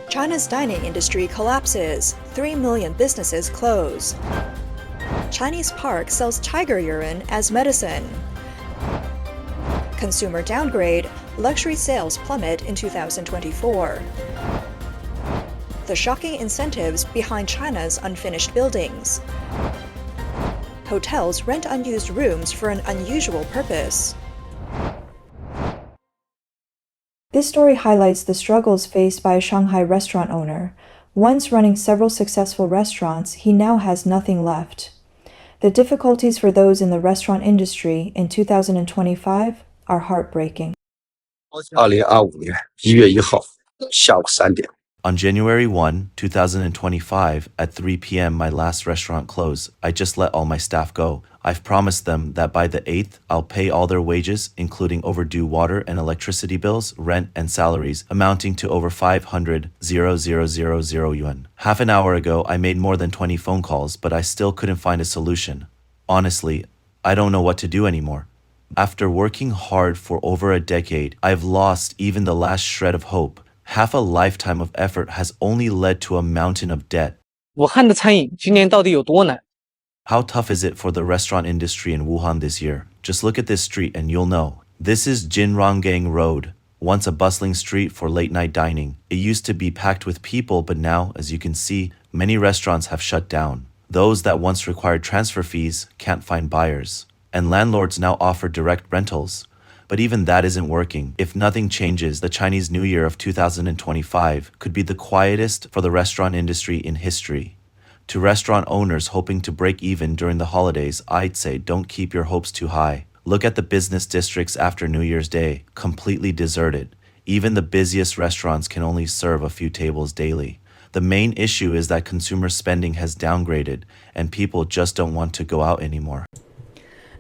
China's dining industry collapses. 3 million businesses close. Chinese park sells tiger urine as medicine. Consumer downgrade. Luxury sales plummet in 2024. The shocking incentives behind China's unfinished buildings. Hotels rent unused rooms for an unusual purpose. This story highlights the struggles faced by a Shanghai restaurant owner. Once running several successful restaurants, he now has nothing left. The difficulties for those in the restaurant industry in 2025 are heartbreaking. 2025年1月1号下午3点 On January 1, 2025, at 3 p.m., my last restaurant closed. I just let all my staff go. I've promised them that by the 8th, I'll pay all their wages, including overdue water and electricity bills, rent, and salaries, amounting to over 500,000 yuan. Half an hour ago, I made more than 20 phone calls, but I still couldn't find a solution. Honestly, I don't know what to do anymore. After working hard for over a decade, I've lost even the last shred of hope. Half a lifetime of effort has only led to a mountain of debt. 武汉的餐饮今年到底有多难？ How tough is it for the restaurant industry in Wuhan this year? Just look at this street and you'll know. This is Jinronggang Road, once a bustling street for late-night dining. It used to be packed with people, but now, as you can see, many restaurants have shut down. Those that once required transfer fees can't find buyers. And landlords now offer direct rentals. But even that isn't working. If nothing changes, the Chinese New Year of 2025 could be the quietest for the restaurant industry in history. To restaurant owners hoping to break even during the holidays, I'd say don't keep your hopes too high. Look at the business districts after New Year's Day, completely deserted. Even the busiest restaurants can only serve a few tables daily. The main issue is that consumer spending has downgraded, and people just don't want to go out anymore.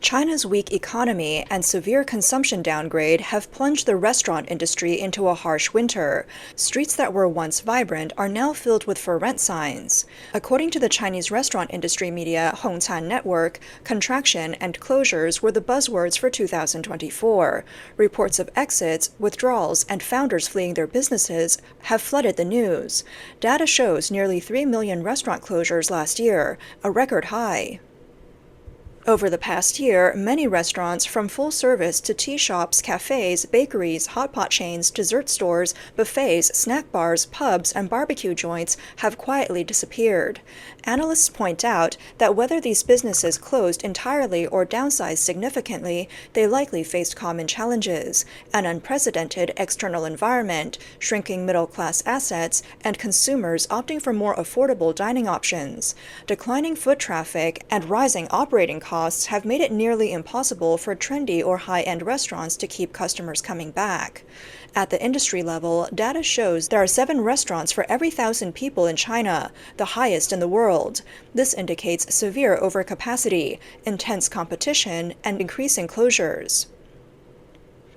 China's weak economy and severe consumption downgrade have plunged the restaurant industry into a harsh winter. Streets that were once vibrant are now filled with for rent signs. According to the Chinese restaurant industry media Hongcan Network, contraction and closures were the buzzwords for 2024. Reports of exits, withdrawals, and founders fleeing their businesses have flooded the news. Data shows nearly 3 million restaurant closures last year, a record high. Over the past year, many restaurants, from full service to tea shops, cafes, bakeries, hot pot chains, dessert stores, buffets, snack bars, pubs, and barbecue joints, have quietly disappeared. Analysts point out that whether these businesses closed entirely or downsized significantly, they likely faced common challenges: an unprecedented external environment, shrinking middle-class assets, and consumers opting for more affordable dining options. Declining foot traffic and rising operating costs have made it nearly impossible for trendy or high-end restaurants to keep customers coming back. At the industry level, data shows there are 7 restaurants for every 1,000 people in China, the highest in the world. This indicates severe overcapacity, intense competition, and increasing closures.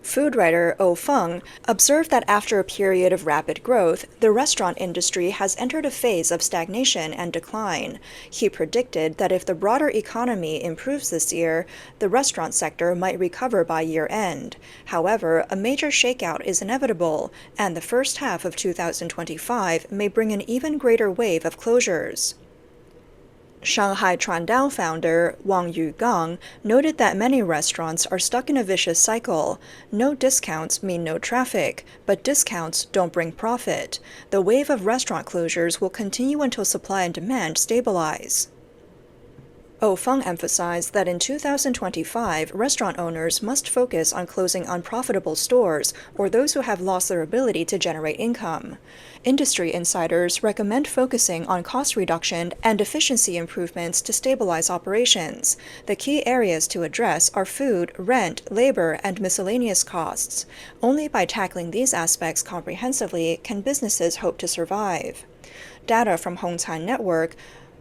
Food writer Oh Feng observed that after a period of rapid growth, the restaurant industry has entered a phase of stagnation and decline. He predicted that if the broader economy improves this year, the restaurant sector might recover by year-end. However, a major shakeout is inevitable, and the first half of 2025 may bring an even greater wave of closures. Shanghai Chuandao founder Wang Yugang noted that many restaurants are stuck in a vicious cycle. No discounts mean no traffic, but discounts don't bring profit. The wave of restaurant closures will continue until supply and demand stabilize. Oh Feng emphasized that in 2025, restaurant owners must focus on closing unprofitable stores or those who have lost their ability to generate income. Industry insiders recommend focusing on cost reduction and efficiency improvements to stabilize operations. The key areas to address are food, rent, labor, and miscellaneous costs. Only by tackling these aspects comprehensively can businesses hope to survive. Data from Hongcan Network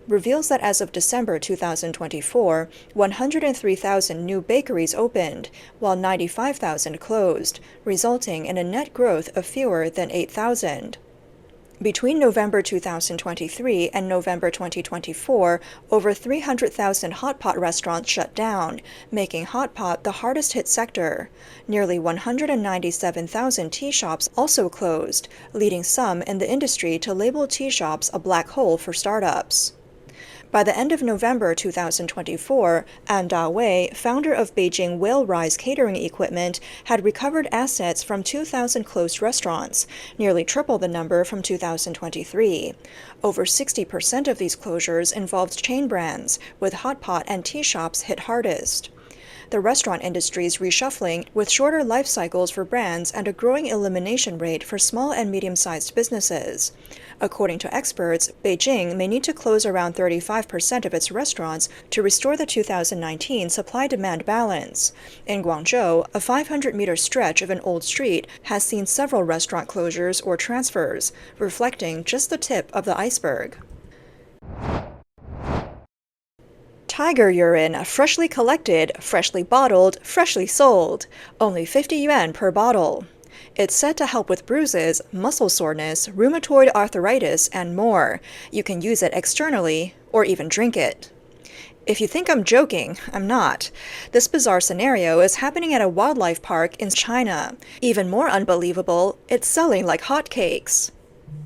reveals that as of December 2024, 103,000 new bakeries opened, while 95,000 closed, resulting in a net growth of fewer than 8,000. Between November 2023 and November 2024, over 300,000 hot pot restaurants shut down, making hot pot the hardest hit sector. Nearly 197,000 tea shops also closed, leading some in the industry to label tea shops a black hole for startups. By the end of November 2024, An Da-wei, founder of Beijing Whale Rise Catering Equipment, had recovered assets from 2,000 closed restaurants, nearly triple the number from 2023. Over 60% of these closures involved chain brands, with hot pot and tea shops hit hardest. The restaurant industry's reshuffling, with shorter life cycles for brands and a growing elimination rate for small and medium-sized businesses. According to experts, Beijing may need to close around 35% of its restaurants to restore the 2019 supply-demand balance. In Guangzhou, a 500-meter stretch of an old street has seen several restaurant closures or transfers, reflecting just the tip of the iceberg. Tiger urine, freshly collected, freshly bottled, freshly sold. Only 50 yuan per bottle. It's said to help with bruises, muscle soreness, rheumatoid arthritis, and more. You can use it externally, or even drink it. If you think I'm joking, I'm not. This bizarre scenario is happening at a wildlife park in China. Even more unbelievable, it's selling like hotcakes.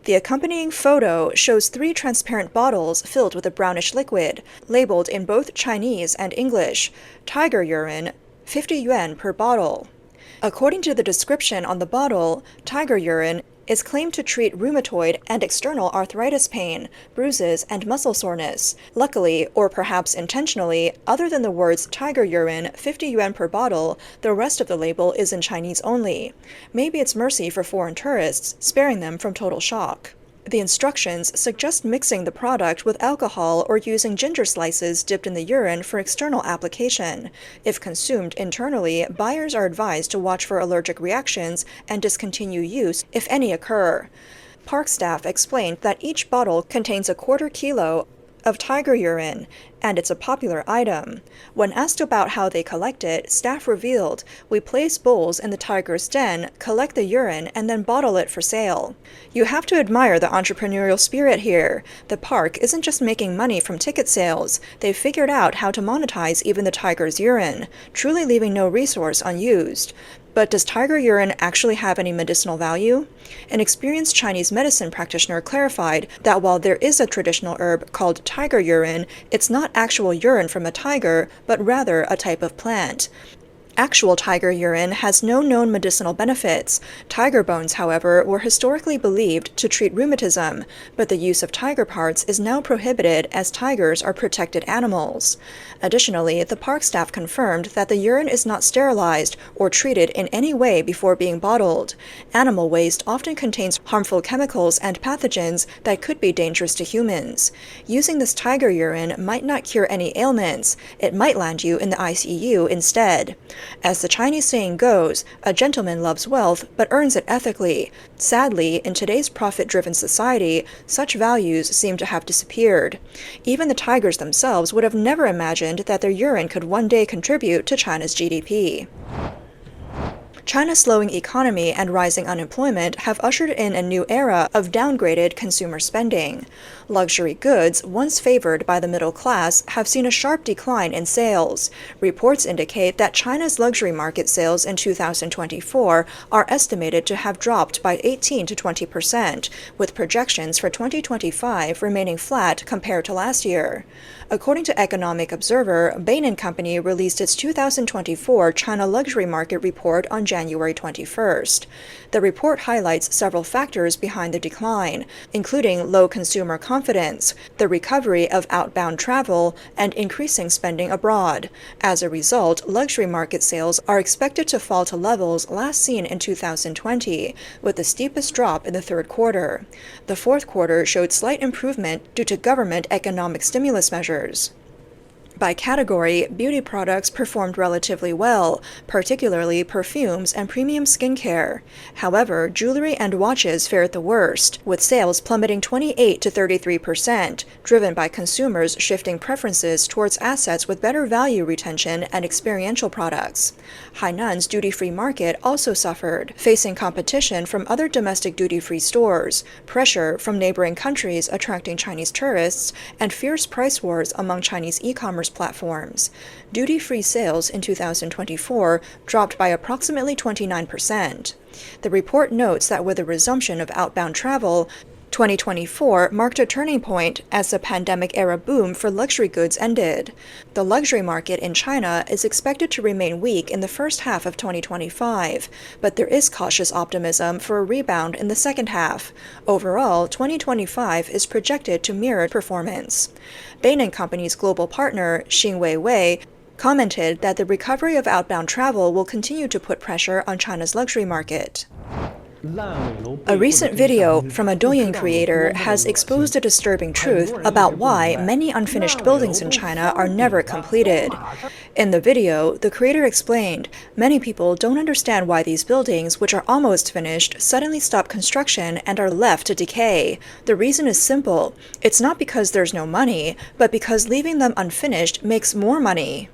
The accompanying photo shows 3 transparent bottles filled with a brownish liquid, labeled in both Chinese and English. Tiger urine, 50 yuan per bottle. According to the description on the bottle, tiger urine is claimed to treat rheumatoid and external arthritis pain, bruises, and muscle soreness. Luckily, or perhaps intentionally, other than the words tiger urine, 50 yuan per bottle, the rest of the label is in Chinese only. Maybe it's mercy for foreign tourists, sparing them from total shock. The instructions suggest mixing the product with alcohol or using ginger slices dipped in the urine for external application. If consumed internally, buyers are advised to watch for allergic reactions and discontinue use if any occur. Park staff explained that each bottle contains a quarter kilo of tiger urine, and it's a popular item. When asked about how they collect it, staff revealed, "We place bowls in the tiger's den, collect the urine, and then bottle it for sale." You have to admire the entrepreneurial spirit here. The park isn't just making money from ticket sales. They've figured out how to monetize even the tiger's urine, truly leaving no resource unused. But does tiger urine actually have any medicinal value? An experienced Chinese medicine practitioner clarified that while there is a traditional herb called tiger urine, it's not actual urine from a tiger, but rather a type of plant. Actual tiger urine has no known medicinal benefits. Tiger bones, however, were historically believed to treat rheumatism, but the use of tiger parts is now prohibited as tigers are protected animals. Additionally, the park staff confirmed that the urine is not sterilized or treated in any way before being bottled. Animal waste often contains harmful chemicals and pathogens that could be dangerous to humans. Using this tiger urine might not cure any ailments. It might land you in the ICU instead. As the Chinese saying goes, a gentleman loves wealth but earns it ethically. Sadly, in today's profit-driven society, such values seem to have disappeared. Even the tigers themselves would have never imagined that their urine could one day contribute to China's GDP. China's slowing economy and rising unemployment have ushered in a new era of downgraded consumer spending. Luxury goods, once favored by the middle class, have seen a sharp decline in sales. Reports indicate that China's luxury market sales in 2024 are estimated to have dropped by 18 to 20%, with projections for 2025 remaining flat compared to last year. According to Economic Observer, Bain & Company released its 2024 China luxury market report on January 21st. The report highlights several factors behind the decline, including low consumer confidence, the recovery of outbound travel, and increasing spending abroad. As a result, luxury market sales are expected to fall to levels last seen in 2020, with the steepest drop in the third quarter. The fourth quarter showed slight improvement due to government economic stimulus measures. By category, beauty products performed relatively well, particularly perfumes and premium skincare. However, jewelry and watches fared the worst, with sales plummeting 28 to 33%, driven by consumers shifting preferences towards assets with better value retention and experiential products. Hainan's duty-free market also suffered, facing competition from other domestic duty-free stores, pressure from neighboring countries attracting Chinese tourists, and fierce price wars among Chinese e-commerce platforms. Duty-free sales in 2024 dropped by approximately 29%. The report notes that with the resumption of outbound travel, 2024 marked a turning point as the pandemic-era boom for luxury goods ended. The luxury market in China is expected to remain weak in the first half of 2025, but there is cautious optimism for a rebound in the second half. Overall, 2025 is projected to mirror performance. Bain & Company's global partner, Xinwei Wei, commented that the recovery of outbound travel will continue to put pressure on China's luxury market. A recent video from a Douyin creator has exposed a disturbing truth about why many unfinished buildings in China are never completed. In the video, the creator explained, many people don't understand why these buildings, which are almost finished, suddenly stop construction and are left to decay. The reason is simple. It's not because there's no money, but because leaving them unfinished makes more money.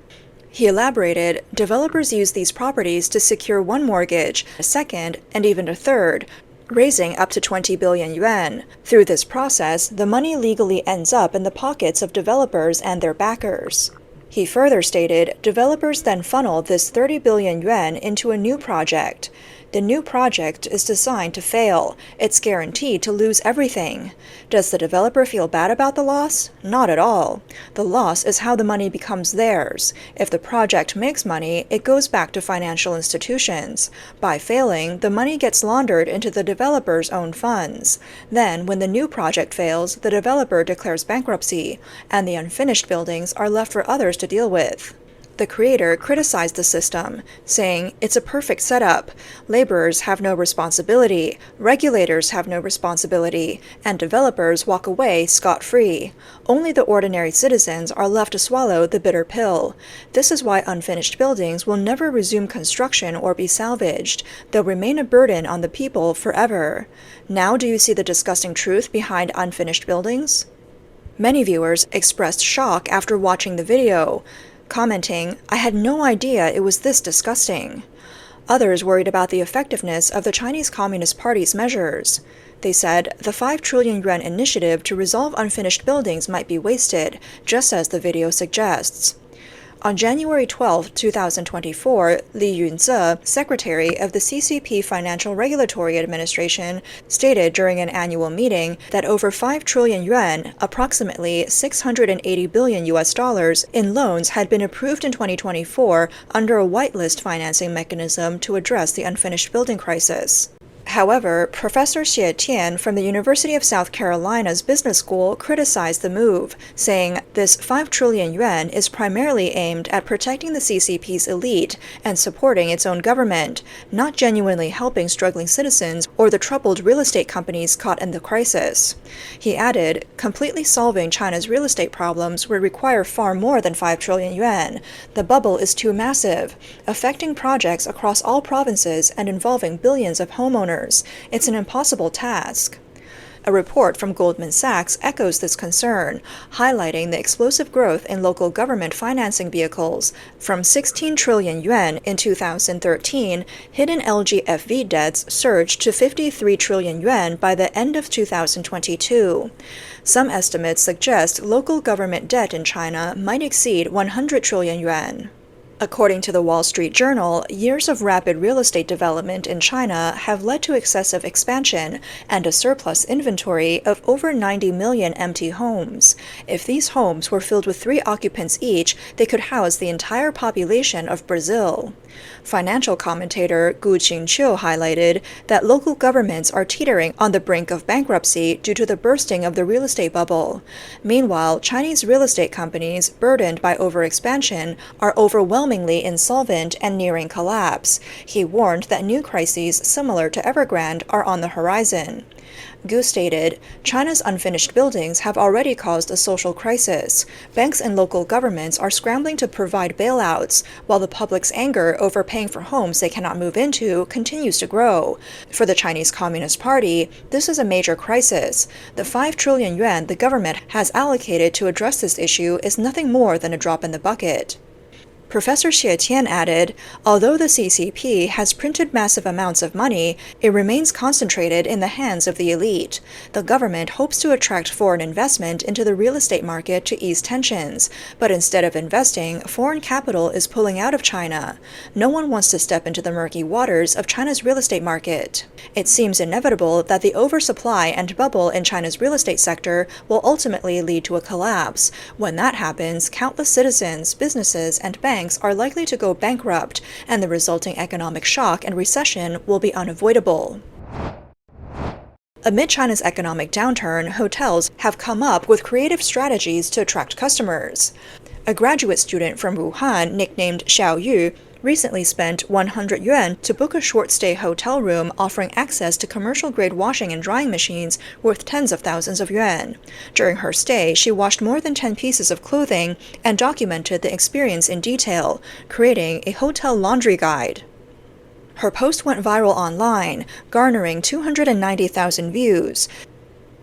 He elaborated, developers use these properties to secure one mortgage, a second, and even a third, raising up to 20 billion yuan. Through this process, the money legally ends up in the pockets of developers and their backers. He further stated, developers then funnel this 30 billion yuan into a new project. The new project is designed to fail. It's guaranteed to lose everything. Does the developer feel bad about the loss? Not at all. The loss is how the money becomes theirs. If the project makes money, it goes back to financial institutions. By failing, the money gets laundered into the developer's own funds. Then, when the new project fails, the developer declares bankruptcy, and the unfinished buildings are left for others to deal with. The creator criticized the system, saying, it's a perfect setup. Laborers have no responsibility, regulators have no responsibility, and developers walk away scot-free. Only the ordinary citizens are left to swallow the bitter pill. This is why unfinished buildings will never resume construction or be salvaged. They'll remain a burden on the people forever. Now do you see the disgusting truth behind unfinished buildings? Many viewers expressed shock after watching the video, commenting, I had no idea it was this disgusting. Others worried about the effectiveness of the Chinese Communist Party's measures. They said the 5 trillion yuan initiative to resolve unfinished buildings might be wasted, just as the video suggests. On January 12, 2024, Li Yunze, secretary of the CCP Financial Regulatory Administration, stated during an annual meeting that over 5 trillion yuan, approximately 680 billion US dollars, in loans had been approved in 2024 under a whitelist financing mechanism to address the unfinished building crisis. However, Professor Xie Tian from the University of South Carolina's Business School criticized the move, saying this 5 trillion yuan is primarily aimed at protecting the CCP's elite and supporting its own government, not genuinely helping struggling citizens or the troubled real estate companies caught in the crisis. He added, completely solving China's real estate problems would require far more than 5 trillion yuan. The bubble is too massive, affecting projects across all provinces and involving billions of homeowners. It's an impossible task. A report from Goldman Sachs echoes this concern, highlighting the explosive growth in local government financing vehicles. From 16 trillion yuan in 2013, hidden LGFV debts surged to 53 trillion yuan by the end of 2022. Some estimates suggest local government debt in China might exceed 100 trillion yuan. According to the Wall Street Journal, years of rapid real estate development in China have led to excessive expansion and a surplus inventory of over 90 million empty homes. If these homes were filled with 3 occupants each, they could house the entire population of Brazil. Financial commentator Gu Qingqiu highlighted that local governments are teetering on the brink of bankruptcy due to the bursting of the real estate bubble. Meanwhile, Chinese real estate companies, burdened by overexpansion, are overwhelmingly insolvent and nearing collapse. He warned that new crises similar to Evergrande are on the horizon. Gu stated, China's unfinished buildings have already caused a social crisis. Banks and local governments are scrambling to provide bailouts, while the public's anger over paying for homes they cannot move into continues to grow. For the Chinese Communist Party, this is a major crisis. The 5 trillion yuan the government has allocated to address this issue is nothing more than a drop in the bucket. Professor Xie Tian added, although the CCP has printed massive amounts of money, it remains concentrated in the hands of the elite. The government hopes to attract foreign investment into the real estate market to ease tensions, but instead of investing, foreign capital is pulling out of China. No one wants to step into the murky waters of China's real estate market. It seems inevitable that the oversupply and bubble in China's real estate sector will ultimately lead to a collapse. When that happens, countless citizens, businesses, and banks are likely to go bankrupt, and the resulting economic shock and recession will be unavoidable. Amid China's economic downturn, hotels have come up with creative strategies to attract customers. A graduate student from Wuhan, nicknamed Xiao Yu, recently spent 100 yuan to book a short-stay hotel room offering access to commercial-grade washing and drying machines worth tens of thousands of yuan. During her stay, she washed more than 10 pieces of clothing and documented the experience in detail, creating a hotel laundry guide. Her post went viral online, garnering 290,000 views.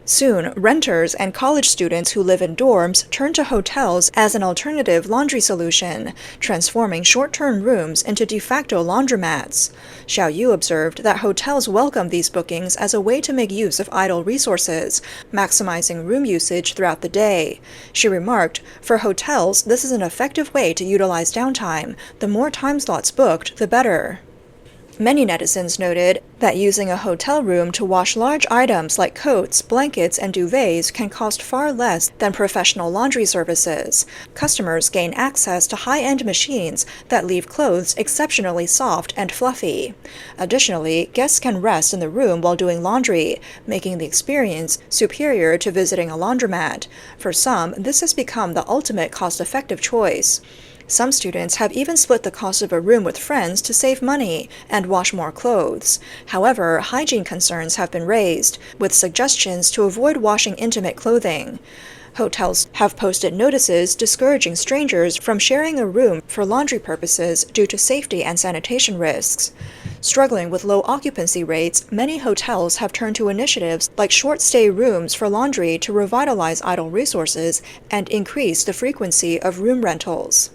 Soon, renters and college students who live in dorms turn to hotels as an alternative laundry solution, transforming short-term rooms into de facto laundromats. Xiao Yu observed that hotels welcome these bookings as a way to make use of idle resources, maximizing room usage throughout the day. She remarked, for hotels, this is an effective way to utilize downtime. The more time slots booked, the better. Many netizens noted that using a hotel room to wash large items like coats, blankets, and duvets can cost far less than professional laundry services. Customers gain access to high-end machines that leave clothes exceptionally soft and fluffy. Additionally, guests can rest in the room while doing laundry, making the experience superior to visiting a laundromat. For some, this has become the ultimate cost-effective choice. Some students have even split the cost of a room with friends to save money and wash more clothes. However, hygiene concerns have been raised, with suggestions to avoid washing intimate clothing. Hotels have posted notices discouraging strangers from sharing a room for laundry purposes due to safety and sanitation risks. Struggling with low occupancy rates, many hotels have turned to initiatives like short-stay rooms for laundry to revitalize idle resources and increase the frequency of room rentals.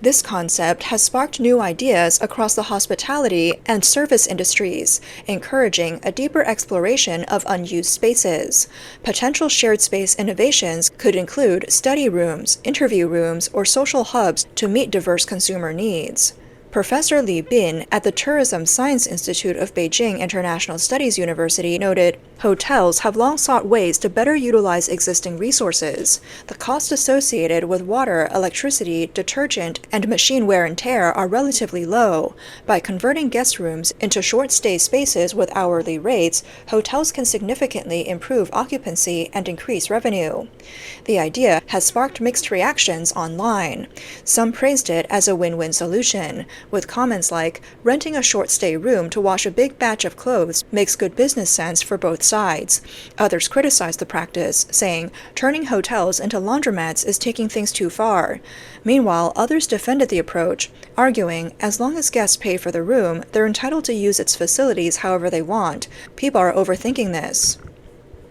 This concept has sparked new ideas across the hospitality and service industries, encouraging a deeper exploration of unused spaces. Potential shared space innovations could include study rooms, interview rooms, or social hubs to meet diverse consumer needs. Professor Li Bin at the Tourism Science Institute of Beijing International Studies University noted, hotels have long sought ways to better utilize existing resources. The costs associated with water, electricity, detergent, and machine wear and tear are relatively low. By converting guest rooms into short-stay spaces with hourly rates, hotels can significantly improve occupancy and increase revenue. The idea has sparked mixed reactions online. Some praised it as a win-win solution, with comments like, renting a short-stay room to wash a big batch of clothes makes good business sense for both sides. Others criticized the practice, saying, turning hotels into laundromats is taking things too far. Meanwhile, others defended the approach, arguing, as long as guests pay for the room, they're entitled to use its facilities however they want. People are overthinking this.